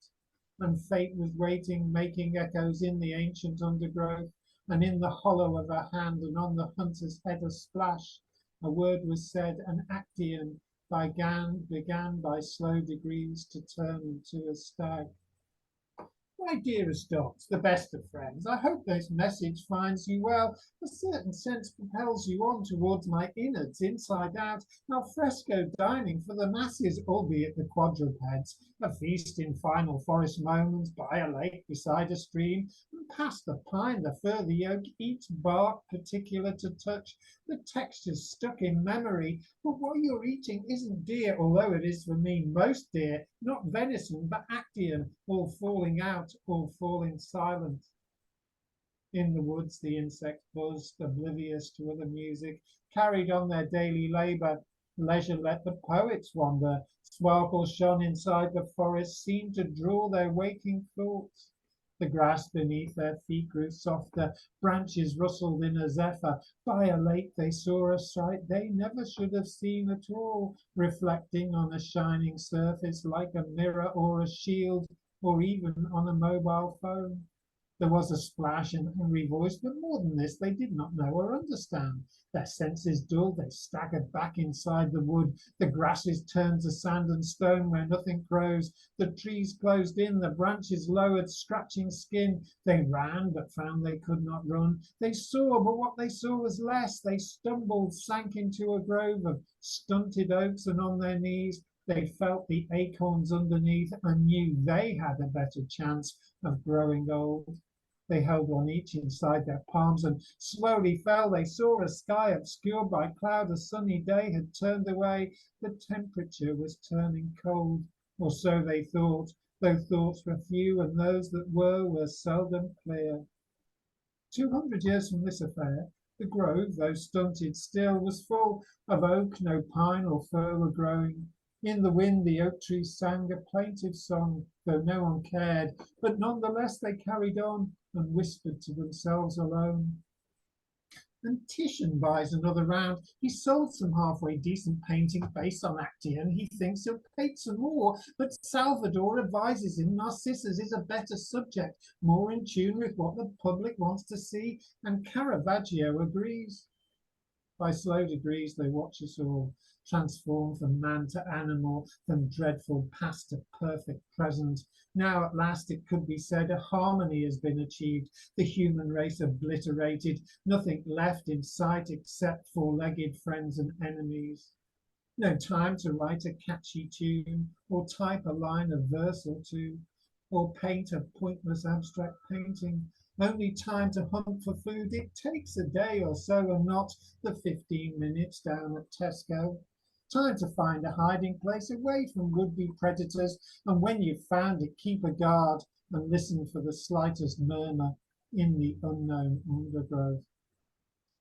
And fate was waiting, making echoes in the ancient undergrowth, and in the hollow of her hand, and on the hunter's head a splash. A word was said, and Actaeon began by slow degrees to turn into a stag. My dearest dogs, the best of friends, I hope this message finds you well. A certain sense propels you on towards my innards, inside out, al fresco dining for the masses, albeit the quadrupeds, a feast in final forest moments, by a lake, beside a stream, and past the pine, the fir, the oak, each bark particular to touch, the textures stuck in memory. But what you're eating isn't deer, although it is for me most dear, not venison, but Actaeon, all falling out, all falling silent. In the woods the insects buzzed, oblivious to other music, carried on their daily labour. Leisure let the poets wander. Sparkle shone inside the forest, seemed to draw their waking thoughts. The grass beneath their feet grew softer, branches rustled in a zephyr. By a lake they saw a sight they never should have seen at all, reflecting on a shining surface like a mirror or a shield, or even on a mobile phone. There was a splash and angry voice, but more than this they did not know or understand. Their senses dulled, they staggered back inside the wood. The grasses turned to sand and stone where nothing grows. The trees closed in, the branches lowered, scratching skin. They ran, but found they could not run. They saw, but what they saw was less. They stumbled, sank into a grove of stunted oaks, and on their knees they felt the acorns underneath and knew they had a better chance of growing old. They held one each inside their palms and slowly fell. They saw a sky obscured by cloud. A sunny day had turned away. The temperature was turning cold, or so they thought, though thoughts were few, and those that were seldom clear. 200 years from this affair, the grove, though stunted still, was full of oak. No pine or fir were growing. In the wind the oak trees sang a plaintive song, though no one cared, but none the less they carried on and whispered to themselves alone. And Titian buys another round. He sold some halfway decent painting based on Actaeon. He thinks he'll paint some more, but Salvador advises him Narcissus is a better subject, more in tune with what the public wants to see, and Caravaggio agrees. By slow degrees they watch us all, transformed from man to animal, from dreadful past to perfect present. Now at last it could be said a harmony has been achieved, the human race obliterated, nothing left in sight except four-legged friends and enemies. No time to write a catchy tune, or type a line of verse or two, or paint a pointless abstract painting. Only time to hunt for food. It takes a day or so, and not the 15 minutes down at Tesco. Time to find a hiding place away from would-be predators, and when you've found it, keep a guard and listen for the slightest murmur in the unknown undergrowth.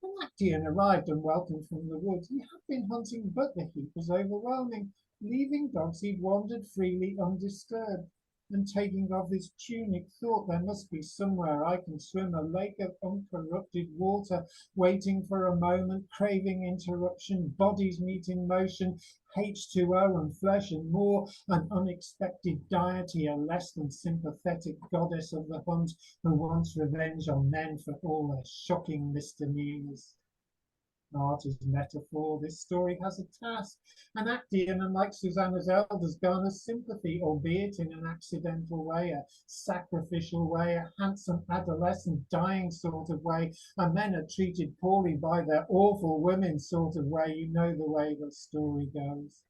When Actaeon arrived unwelcome from the woods, he had been hunting, but the heat was overwhelming. Leaving dogs, he'd wandered freely undisturbed. and taking off his tunic, thought there must be somewhere I can swim, a lake of uncorrupted water, waiting for a moment, craving interruption, bodies meet in motion, H2O and flesh and more, an unexpected deity, a less than sympathetic goddess of the hunt who wants revenge on men for all their shocking misdemeanors. Art is metaphor. This story has a task. An Actaeon, unlike Susanna's elders, garners sympathy, albeit in an accidental way, a sacrificial way, a handsome adolescent dying sort of way. And men are treated poorly by their awful women sort of way. You know the way the story goes.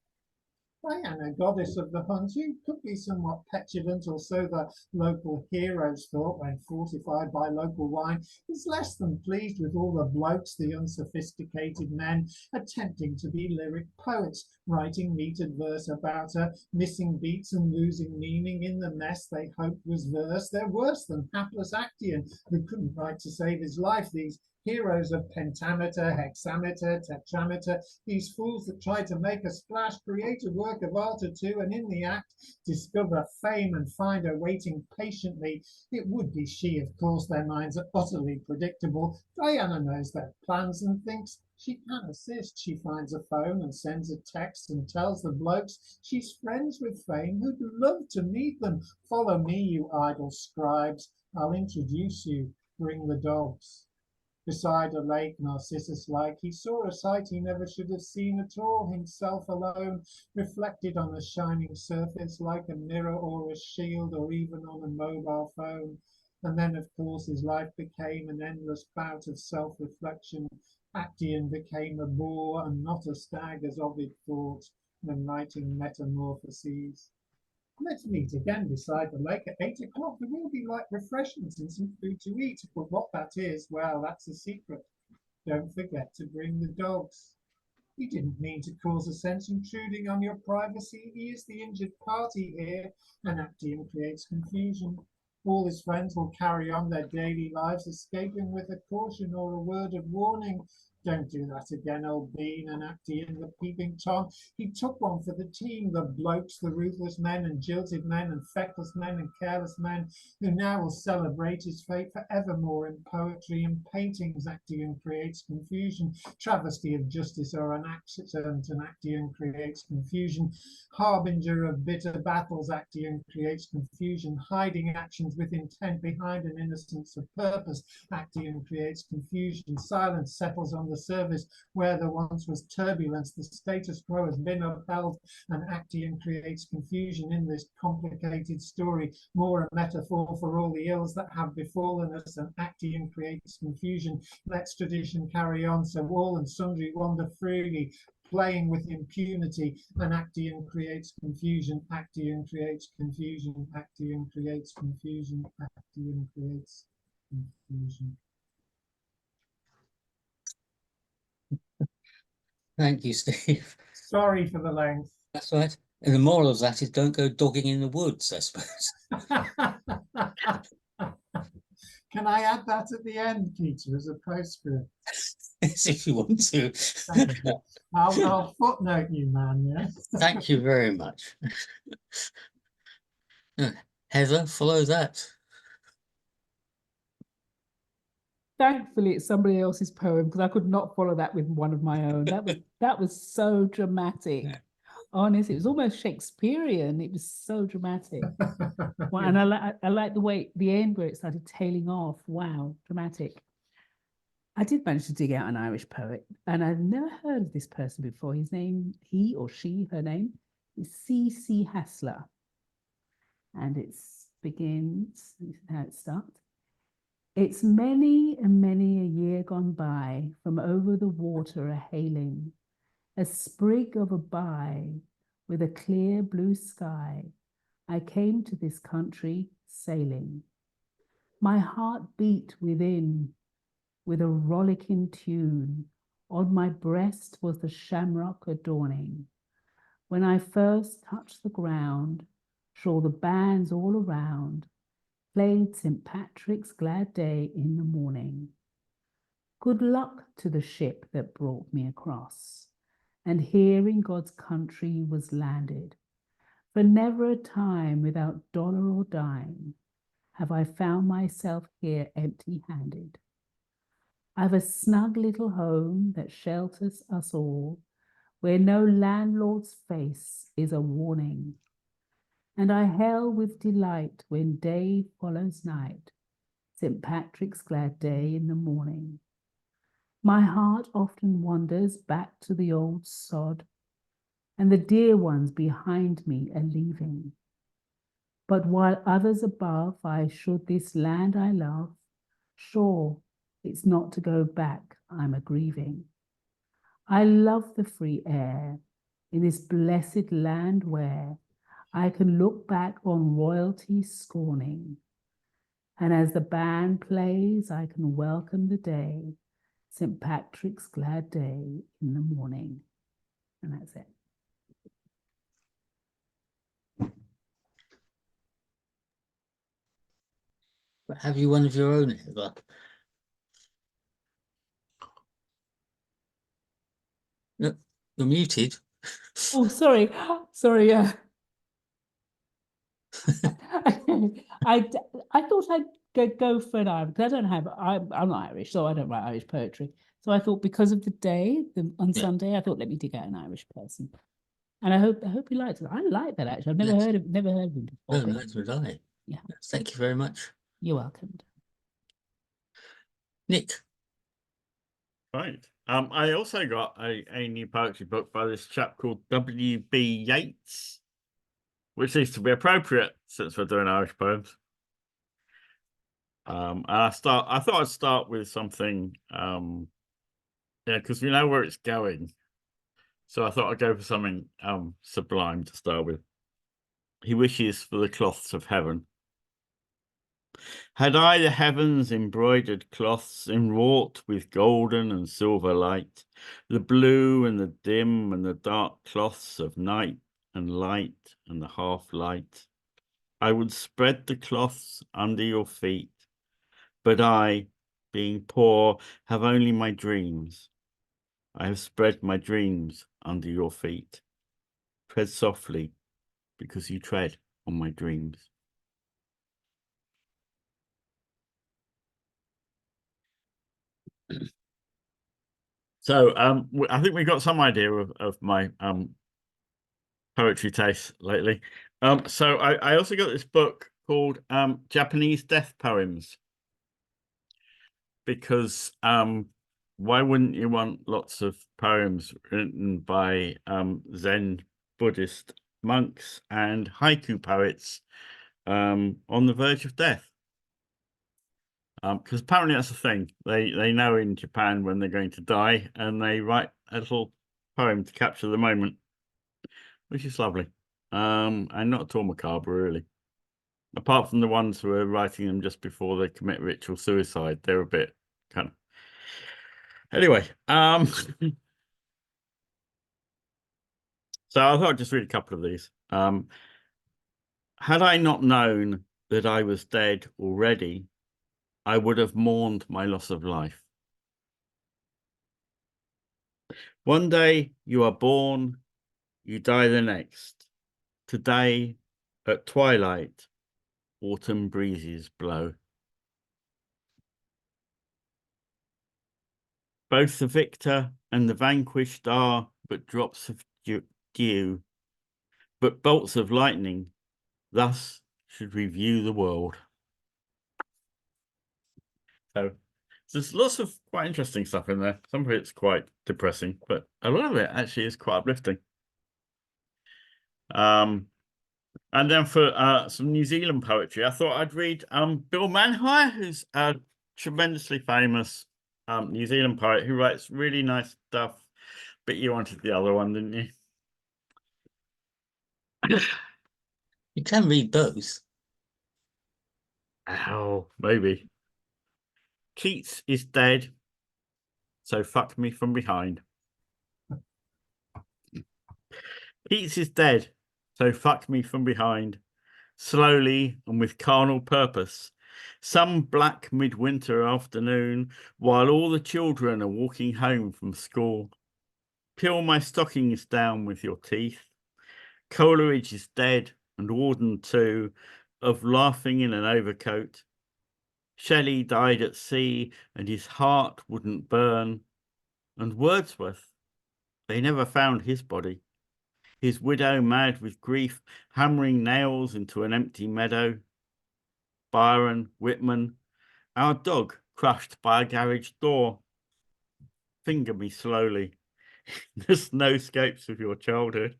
Diana, goddess of the hunt, you could be somewhat petulant, or so the local heroes thought when fortified by local wine, is less than pleased with all the blokes, the unsophisticated men, attempting to be lyric poets, writing metered verse about her, missing beats and losing meaning in the mess they hoped was verse. They're worse than hapless Actaeon, who couldn't write to save his life. These heroes of pentameter, hexameter, tetrameter, these fools that try to make a splash, create a work of art or two, and in the act discover fame and find her waiting patiently. It would be she, of course. Their minds are utterly predictable. Diana knows their plans and thinks she can assist. She finds a phone and sends a text and tells the blokes she's friends with fame who'd love to meet them. Follow me, you idle scribes. I'll introduce you. Bring the dogs. Beside a lake, Narcissus-like, he saw a sight he never should have seen at all, himself alone, reflected on a shining surface like a mirror or a shield or even on a mobile phone. And then, of course, his life became an endless bout of self-reflection. Actaeon became a boar and not a stag, as Ovid thought, when writing Metamorphoses. Let's meet again beside the lake at 8 o'clock. There will be light refreshments and some food to eat. But what that is, well, that's a secret. Don't forget to bring the dogs. He didn't mean to cause a sense intruding on your privacy. He is the injured party here, and Actaeon creates confusion. All his friends will carry on their daily lives, escaping with a caution or a word of warning. Don't do that again, old Bean, and Actaeon, the peeping Tom. He took one for the team, the blokes, the ruthless men and jilted men and feckless men and careless men, who now will celebrate his fate forevermore in poetry and paintings. Actaeon creates confusion. Travesty of justice or an accident, and Actaeon creates confusion. Harbinger of bitter battles, Actaeon creates confusion. Hiding actions with intent behind an innocence of purpose, Actaeon creates confusion. Silence settles on the surface where there once was turbulence. The status quo has been upheld, and Actaeon creates confusion in this complicated story. More a metaphor for all the ills that have befallen us, and Actaeon creates confusion. Let's tradition carry on, so all and sundry wander freely, playing with impunity, and Actaeon creates confusion. Actaeon creates confusion. Actaeon creates confusion. Actaeon creates confusion. Thank you, Steve. Sorry for the length. That's right. And the moral of that is don't go dogging in the woods, I suppose. Can I add that at the end, Peter, as a postscript? Yes, if you want to. Thank you. I'll footnote you, man, yes? Thank you very much. Heather, follow that. Thankfully, it's somebody else's poem because I could not follow that with one of my own. That was so dramatic. Yeah. Honestly, it was almost Shakespearean. It was so dramatic. Well, and I like the way the end where it started tailing off. Wow, dramatic. I did manage to dig out an Irish poet, and I've never heard of this person before. His name, he or she, her name is C.C. Hassler, and it begins. This is how it starts. It's many and many a year gone by, from over the water a hailing, a sprig of a bye with a clear blue sky. I came to this country sailing. My heart beat within with a rollicking tune. On my breast was the shamrock adorning. When I first touched the ground, saw the bands all around, played St. Patrick's glad day in the morning. Good luck to the ship that brought me across, and here in God's country was landed. For never a time without dollar or dime have I found myself here empty-handed. I've a snug little home that shelters us all, where no landlord's face is a warning. And I hail with delight when day follows night, St. Patrick's glad day in the morning. My heart often wanders back to the old sod, and the dear ones behind me are leaving. But while others above I should this land I love, sure, it's not to go back I'm a-grieving. I love the free air in this blessed land where I can look back on royalty scorning. And as the band plays, I can welcome the day, St. Patrick's glad day in the morning. And that's it. But have you one of your own, Eva? No, you're muted. Oh, sorry. Sorry. I thought I'd go for an Irish, because I don't have, I'm not Irish, so I don't write Irish poetry. So I thought because of the day, on Yeah. Sunday, I thought let me dig out an Irish person. And I hope you liked it. I like that actually. I've never Yes. heard of him before. Oh, but neither would I. Yeah. Thank you very much. You're welcome. Nick. Right. I also got a new poetry book by this chap called W.B. Yeats, which seems to be appropriate since we're doing Irish poems. And I thought I'd start with something, because we know where it's going. So I thought I'd go for something sublime to start with. He wishes for the cloths of heaven. Had I the heavens embroidered cloths enwrought with golden and silver light, the blue and the dim and the dark cloths of night and light and the half light, I would spread the cloths under your feet. But I, being poor, have only my dreams. I have spread my dreams under your feet. Tread softly, because you tread on my dreams. So I think we got some idea of my poetry taste lately. So I also got this book called Japanese Death Poems, because why wouldn't you want lots of poems written by Zen Buddhist monks and haiku poets on the verge of death? Because apparently that's a thing. They know in Japan when they're going to die, and they write a little poem to capture the moment, which is lovely. And not at all macabre, really. Apart from the ones who are writing them just before they commit ritual suicide, they're a bit kind of. Anyway, so I thought I'd just read a couple of these. Had I not known that I was dead already, I would have mourned my loss of life. One day you are born, you die the next. Today, at twilight, autumn breezes blow. Both the victor and the vanquished are but drops of dew, but bolts of lightning. Thus should we view the world. So there's lots of quite interesting stuff in there. Some of it's quite depressing, but a lot of it actually is quite uplifting. And then for some New Zealand poetry, I thought I'd read Bill Manhire, who's a tremendously famous New Zealand poet who writes really nice stuff. But you wanted the other one, didn't you? You can read both. Oh, maybe. Keats is dead, so fuck me from behind. Keats is dead, so fuck me from behind. Slowly and with carnal purpose, some black midwinter afternoon, while all the children are walking home from school. Peel my stockings down with your teeth. Coleridge is dead, and Auden too, of laughing in an overcoat. Shelley died at sea, and his heart wouldn't burn. And Wordsworth, they never found his body. His widow, mad with grief, hammering nails into an empty meadow. Byron, Whitman, our dog crushed by a garage door. Finger me slowly. The snowscapes of your childhood.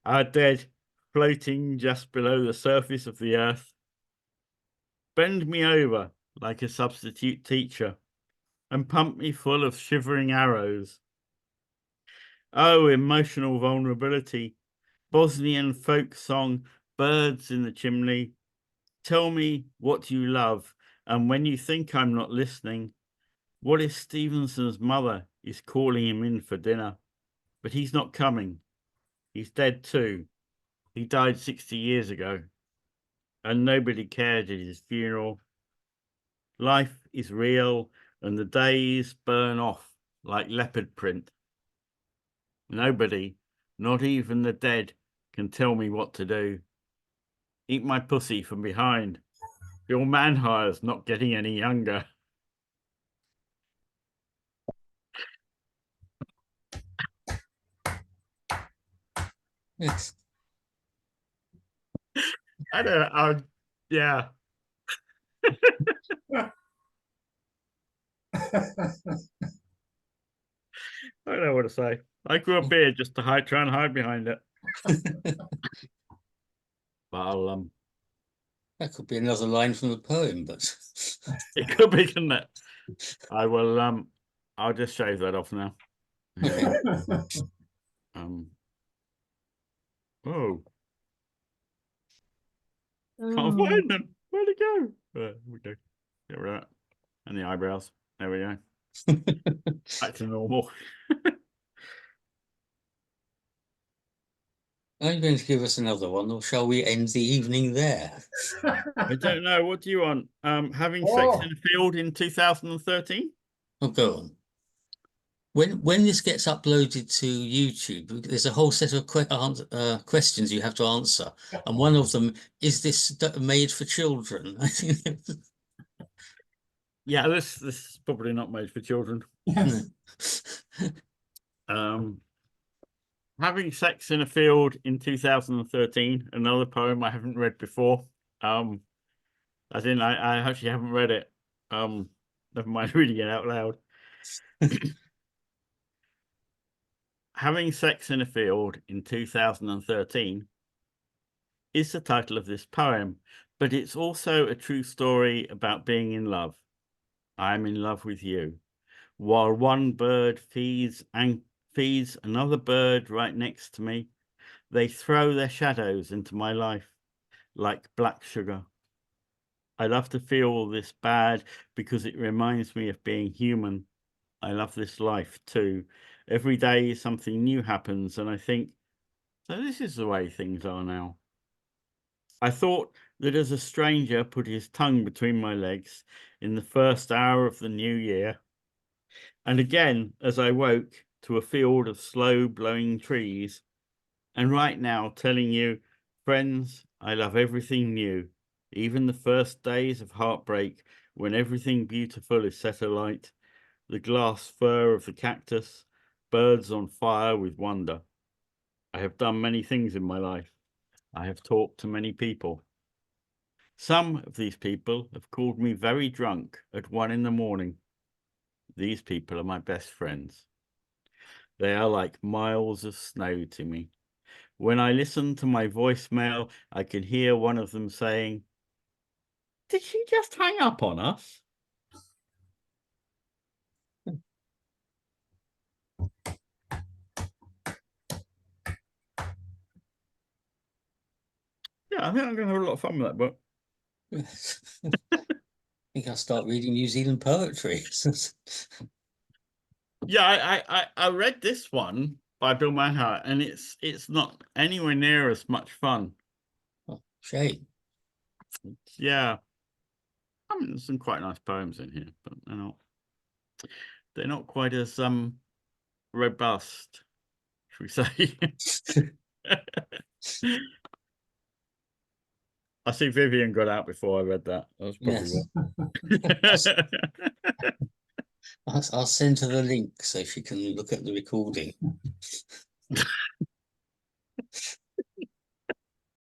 Our dead, floating just below the surface of the earth. Bend me over like a substitute teacher and pump me full of shivering arrows. Oh, emotional vulnerability, Bosnian folk song, birds in the chimney. Tell me what you love, and when you think I'm not listening, what if Stevenson's mother is calling him in for dinner? But he's not coming. He's dead too. He died 60 years ago, and nobody cared at his funeral. Life is real, and the days burn off like leopard print. Nobody, not even the dead, can tell me what to do. Eat my pussy from behind. Your man hire's not getting any younger. Yes. I don't know. Yeah. I don't know what to say. I grew a beard just to try and hide behind it. But I'll That could be another line from the poem, but it could be, couldn't it? I will I'll just shave that off now. Oh, can't find them. Where'd it go? There we go. Get rid of that. And the eyebrows. There we go. Back to normal. are you going to give us another one, or shall we end the evening there? I don't know. What do you want? Having sex Oh. in a field in 2013? Oh, go on. When this gets uploaded to YouTube, there's a whole set of questions you have to answer, and one of them is this made for children? I think. Yeah, this is probably not made for children. Yes. Having sex in a field in 2013, another poem I haven't read before. As in I actually haven't read it. Never mind reading it out loud. Having Sex in a Field in 2013 is the title of this poem, but it's also a true story about being in love. I'm in love with you. While one bird feeds another bird right next to me, they throw their shadows into my life like black sugar. I love to feel this bad because it reminds me of being human. I love this life too. Every day something new happens and I think, so this is the way things are now. I thought that as a stranger put his tongue between my legs in the first hour of the new year, and again as I woke to a field of slow blowing trees, and right now telling you, friends, I love everything new, even the first days of heartbreak when everything beautiful is set alight, the glass fur of the cactus, birds on fire with wonder. I have done many things in my life. I have talked to many people. Some of these people have called me very drunk at 1 a.m. These people are my best friends. They are like miles of snow to me. When I listen to my voicemail, I can hear one of them saying, "Did she just hang up on us?" Yeah, I think I'm going to have a lot of fun with that book. I think I'll start reading New Zealand poetry. Yeah, I read this one by Bill Manhart, and it's not anywhere near as much fun. Oh, shame. Yeah, I mean, there's some quite nice poems in here, but they're not quite as robust, should we say? I see Vivian got out before I read that. That was probably Yes. why. I'll send her the link so she can look at the recording.